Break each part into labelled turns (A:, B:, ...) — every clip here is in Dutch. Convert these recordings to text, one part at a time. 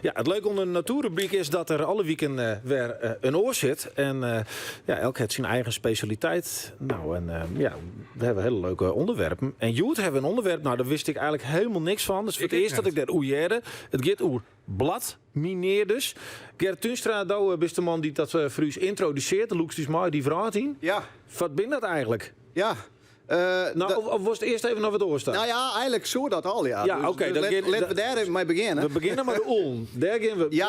A: Ja, het leuke onder de natuurrubriek is dat er alle weken weer een oor zit. En elk heeft zijn eigen specialiteit. Nou, en we hebben hele leuke onderwerpen. En Joet hebben een onderwerp, nou daar wist ik eigenlijk helemaal niks van. Dus voor het eerst dat ik daar oeierde. Het gaat over bladmineerders. Gert Tunstra, dat is de man die dat voor u introduceert. De Loeks die maar die vraagt in.
B: Ja.
A: Wat ben dat eigenlijk?
B: Ja.
A: Of was het eerst even naar wat oorstaan?
B: Nou ja, eigenlijk zo dat al, ja.
A: Ja,
B: dus,
A: oké,
B: laten we daar even mee beginnen.
A: We beginnen met de Ulm. Daar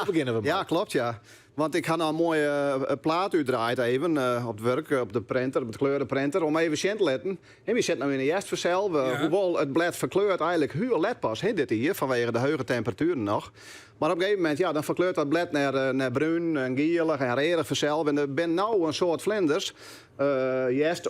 A: beginnen we mee.
B: Ja, klopt, ja. Want ik ga nou een mooie plaat uitdraaien even op het werk, op de printer, op de kleurenprinter, om even zien te letten. En we zitten nou in de eerste versel, hoewel het blad verkleurt eigenlijk heel let pas, dit hier, vanwege de hoge temperaturen nog. Maar op een gegeven moment, dan verkleurt dat blad naar bruin en gielig en redig versel. En er ben nou een soort vlinders.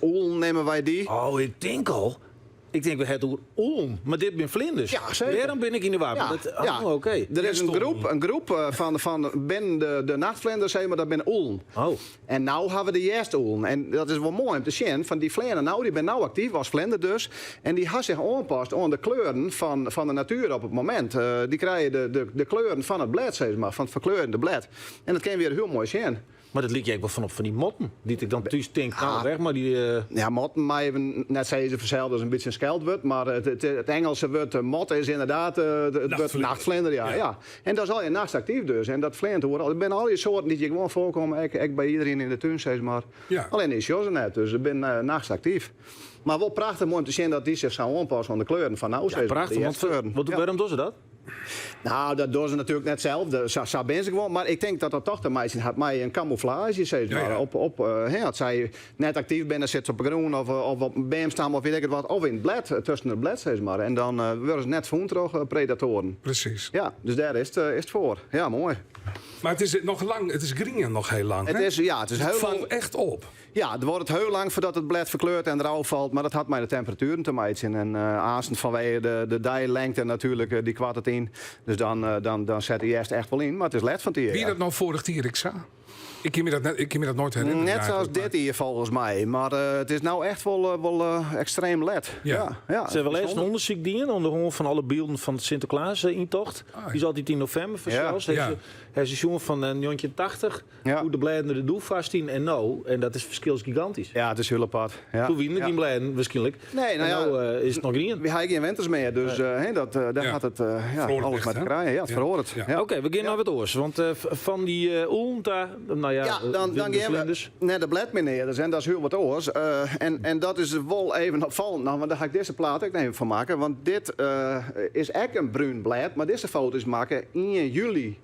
B: Oel nemen wij die.
A: Oh, ik denk we het over Ulm, maar dit ben vlinders.
B: Ja, zeker.
A: Daarom ben ik in de war. Oké.
B: Er is een groep van de nachtvlinders, maar dat ben Ulm.
A: Oh.
B: En nou hebben we de eerste Ulm. En dat is wel mooi om te zien. Van die vlinders, nou, die ben nou actief als vlinder dus. En die had zich aangepast aan de kleuren van de natuur op het moment. Die krijgen de kleuren van het blad, zeg maar, van het verkleurende blad. En dat kan je weer heel mooi zien.
A: Maar dat liet je wel van die motten. Die ik dan thuis denk, nou weg, maar die...
B: Ja, motten, maar even, net zei ze vanzelf, dat is een beetje een scheldwoord. Maar het Engelse woord mot is inderdaad het woord nachtvlinder. Ja. En dat is al je nachtactief dus. En dat vlindert hoor. Er zijn al die soorten die je gewoon voorkomen. Ik bij iedereen in de tuin, zeg maar. Ja. Alleen is Jos net, dus ik ben nachtactief. Maar wel prachtig mooi om te zien dat die zich zou aanpassen aan de kleuren van nou.
A: Ja, prachtig, waarom doen ze dat?
B: Nou, dat doen ze natuurlijk net zelf. Zo ben ze gewoon. Maar ik denk dat toch de meisje had mij een camouflage, zeg maar. Ja. Als zij net actief bent, dan zit ze op een groen of op een beemstam of weet ik het wat. Of in het blad, tussen het blad, zeg maar. En dan worden ze net voor predatoren.
C: Precies.
B: Ja, dus daar is het voor. Ja, mooi.
C: Maar het is nog lang, het is green nog heel lang.
B: Het is heel
C: valt
B: lang.
C: Echt op.
B: Ja, er wordt het heel lang voordat het blad verkleurt en eraf valt. Maar dat had mij de temperaturen te maken. En aansend vanwege de dijlengte natuurlijk, die kwart het in. Dus dan zet hij eerst echt wel in. Maar het is led van het hier.
C: Wie dat nou vorig jaar, ik zag? Ik kan me dat nooit herinneren.
B: Net zoals dit hier volgens mij. Maar het is nou echt wel extreem led. Ja.
A: Ze hebben wel eens een onderzoek dienen onder de van alle beelden van de Sinterklaas-intocht. Die is altijd in november versels. Hij is een jongen van 1980. Hoe de blijden er doel vast in en nou. En dat is verschil gigantisch.
B: Ja, het is heel apart. Ja.
A: Toen winnen die blijden waarschijnlijk.
B: Nee,
A: nou is het nog green.
B: We hebben geen winters meer. Dus daar gaat het alles met krijgen. Ja, het verhoort.
A: Ja. Oké, we beginnen naar het oors. Want van die Ulmta...
B: dan gaan we naar de bladmineerders en dat is heel wat oors. En dat is wel even opvallend. Nou, want daar ga ik deze plaat ook even van maken. Want dit is echt een bruin blad. Maar deze foto's maken in juli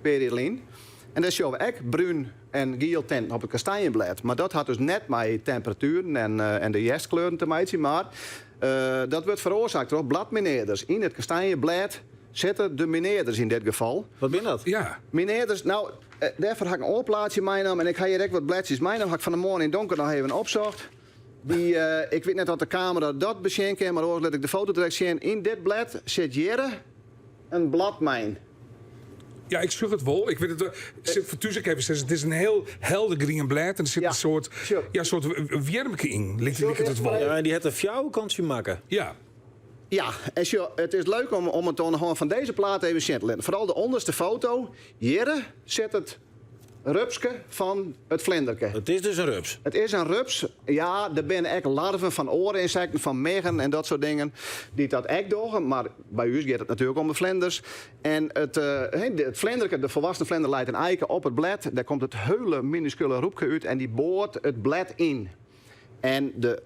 B: periode. En dat is jou echt bruin en geel tint op het kastanjeblad. Maar dat had dus net met temperaturen en de jestkleuren te maken. Maar dat wordt veroorzaakt door bladmineerders. In het kastanjeblad zitten de mineerders in dit geval.
A: Wat ben dat?
C: Ja.
B: Mineerders, nou, daarvoor ga ik een oorplaatsje meenemen. En ik ga hier direct wat bladjes meenemen. Ga ik van de morgen in donker nog even opzocht. Ik weet net wat de camera dat beschenken, maar ook laat ik de foto direct zien. In dit blad zit hier een bladmijn.
C: Ja, ik zag het wel. Ik weet het. Voor Tuzek even zeggen, het is een heel helder green blad en er zit een soort wiermke in. Ligt het wel.
A: Ja, en die heeft een fjouw kansje maken.
C: Ja.
B: Ja, en het is leuk om het gewoon van deze plaat even zien te laten. Vooral de onderste foto. Hier zit het rupske van het vlinderke.
A: Het is dus een rups.
B: Het is een rups. Ja, er zijn echt larven van oorinsecten, van meggen en dat soort dingen. Die dat echt doen. Maar bij u gaat het natuurlijk om de vlinders. En het vlinderke, de volwassen vlinder, leidt een eiken op het blad. Daar komt het hele minuscule roepje uit en die boort het blad in. En de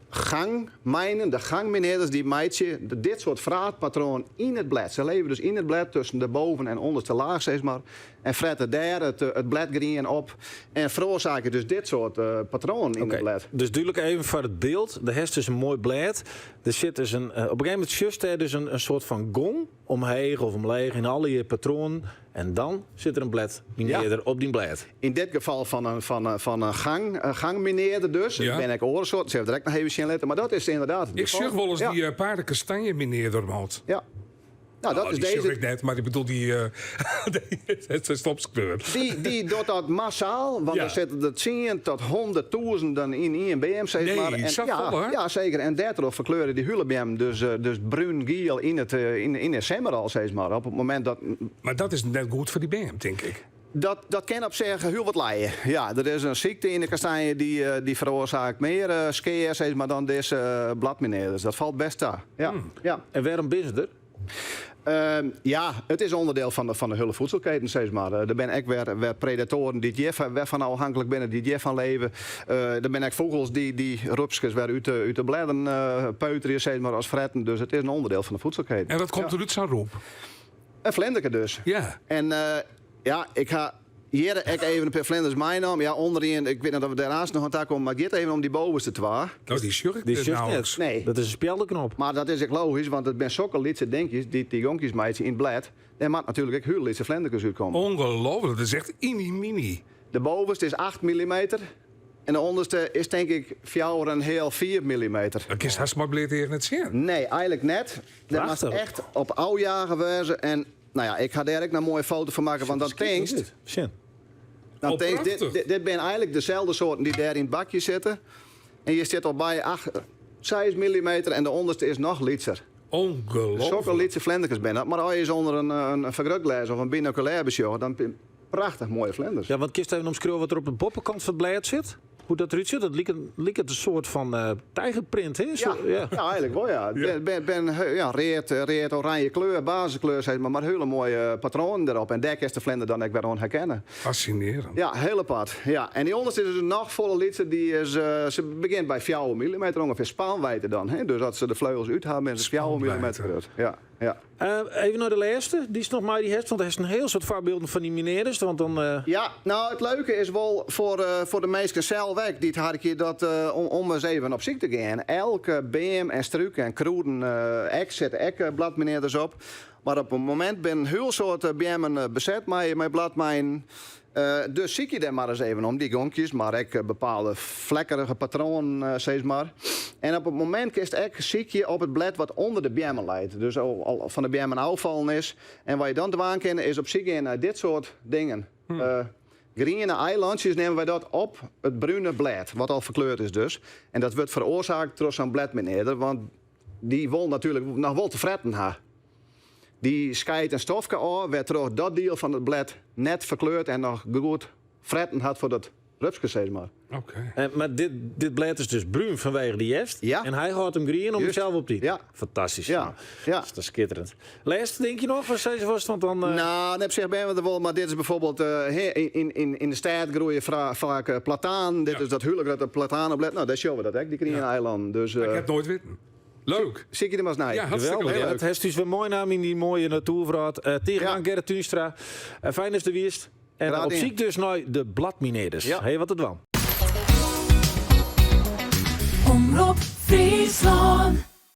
B: gangmineerders, die meidje dit soort vraatpatroon in het blad. Ze leven dus in het blad tussen de boven- en onderste laag, zeg maar. En fretten daar het bladgrien op. En veroorzaken dus dit soort patroon in het blad.
A: Dus duidelijk even voor het beeld. Er is dus een mooi blad. Er zit dus op een gegeven moment just er dus een soort van gong omheen of omleeg in alle je patronen. En dan zit er een bladmineerder op die blad.
B: In dit geval van een gangmineerder dus.
C: Ja.
B: Ben ik oorsoort. Ze hebben direct nog even zien letten. Maar dat is inderdaad het
C: Ik
B: geval.
C: zeg wel eens die paardenkastanje mineerder had.
B: Ja. Nou, dat is
C: die
B: deze.
C: zie ik net, maar ik bedoel het is stopskleur.
B: Die doet dat massaal, want er zitten er 10 tot 100.000 in INBM, zeg
C: Nee,
B: maar.
C: is dat vol, hè?
B: Ja, zeker. En daardoor verkleuren die hulebjem dus bruin-geel in het semmer al, zeg maar. Op het moment dat...
C: Maar dat is net goed voor die BM, denk ik.
B: Dat kan op zich heel wat leiden. Ja, er is een ziekte in de kastanje die veroorzaakt meer skeer, zeg maar, dan deze bladmeneer. Dus dat valt best aan. Ja. Ja.
A: En waarom ben je er?
B: Ja, het is onderdeel van de hele voedselketen, zeg maar. Er ben ik weer predatoren die van afhankelijk binnen, die van leven. Er ben ik vogels die rupsjes weer uit de bladden peuteren, zeg maar, als fretten. Dus het is een onderdeel van de voedselketen.
C: En wat komt er uit zo'n roep?
B: Een vlinderke dus.
C: Ja.
B: En ja, ik ga hier even een paar vlinders meenemen. Ja, onderin, ik weet niet of we daarnaast nog aan taak komen, maar het gaat even om die bovenste twee.
C: Nou, die shirk
A: Die zucht
C: nauwelijks.
A: net.
B: Nee.
A: Dat is een speldenknop.
B: Maar dat is ook logisch, want het zijn zulke lietse denkjes, die jonkjes meidje in het blad. Daar moet natuurlijk ook heel lietse vlindertjes uitkomen.
C: Ongelooflijk, dat is echt mini.
B: De bovenste is 8 mm. En de onderste is denk ik voor een heel 4 mm.
C: Dat is hartstikke blij tegen het zien.
B: Nee, eigenlijk net. Dat was
A: Prachtig.
B: echt op oude jaren wezen. En nou ja, ik ga daar ook een mooie foto van maken, want dan tankst.
A: Sjen.
B: Dan
C: Oh,
B: tankst
C: prachtig.
B: dit zijn eigenlijk dezelfde soorten die daar in het bakje zitten. En je zit al bij 6 mm en de onderste is nog lietser. Zulke
C: Ongelooflijk.
B: lietse vlindertjes ben dat. Maar als je zonder een vergrootglas of een binoculair besjocht, dan heb je prachtig mooie vlinders.
A: Ja, want kist even omschreeuwen wat er op de boppenkant van het blad zit. Hoe dat eruit zit. Dat lijkt het een soort van tijgerprint, hè? Zo,
B: Ja, eigenlijk wel, ja. Reet oranje kleur, basiskleur, zeg maar hele mooie patronen erop. En daar is de vlinder dan ook weer aan herkennen.
C: Fascinerend.
B: Ja, heel apart. Ja. En die onderste is dus nog volle lietse, die is, ze begint bij 4 mm ongeveer spaanwijdte dan. Hè? Dus dat ze de vleugels uithalen, is 4 mm
C: Spaanwijdte.
B: groot. Ja, ja.
A: even naar de laatste. Die is nog maar die heeft, want hij heeft een heel soort voorbeelden van die mineerders. Want dan...
B: Ja, nou het leuke is wel voor de meesten zelf weg, die had ik hier dat om eens even op ziek te gaan. Elke beem en struik en kroeden, zet bladmeneerders op. Maar op een moment ben heel soort bemen bezet met bladmijn. Dus zie je daar maar eens even om, die gonkjes, maar ik bepaalde vlekkerige patronen, zeg maar. En op het moment is het zie je op het blad wat onder de bemen leidt. Dus al van de bemen afvallen is. En wat je dan te waan kennen is op zich naar dit soort dingen. Groene eilandjes nemen wij dat op het bruine blad, wat al verkleurd is dus. En dat wordt veroorzaakt door zo'n bladmeneerder, want die wil natuurlijk nog wel te fretten hebben. Die scheidt een stofje aan, werd terug dat deel van het blad net verkleurd en nog goed fretten had voor dat rupsje, zeg maar.
C: Oké.
A: maar dit blad is dus bruin vanwege die jest.
B: Ja.
A: En hij houdt hem green om
B: Juist.
A: hemzelf op die.
B: Ja.
A: Fantastisch.
B: Ja, ja.
A: Dat is schitterend. Laatste, denk je nog? Wat zei ze vast? Want dan...
B: Nou, op zich ben we er wel, maar dit is bijvoorbeeld in de stad groeien vaak plataan. Dit is dat huwelijk dat de platanenblad. Nou, dat showen we dat, hè? Die Grieën eiland. Dus
C: Ik heb het nooit weten. Leuk.
B: zie je er maar eens naar.
C: Ja, hartstikke
A: Geweldig.
C: leuk.
A: Ja, het heeft dus weer mooi naam in die mooie natuurvraat. Tegenaan Gerrit Tuinstra. Fijn is de wierst. En
B: Graag
A: op
B: in.
A: ziek dus naar de bladmineerders.
B: Ja.
A: Hey, wat het wel.
D: Omroep Friesland.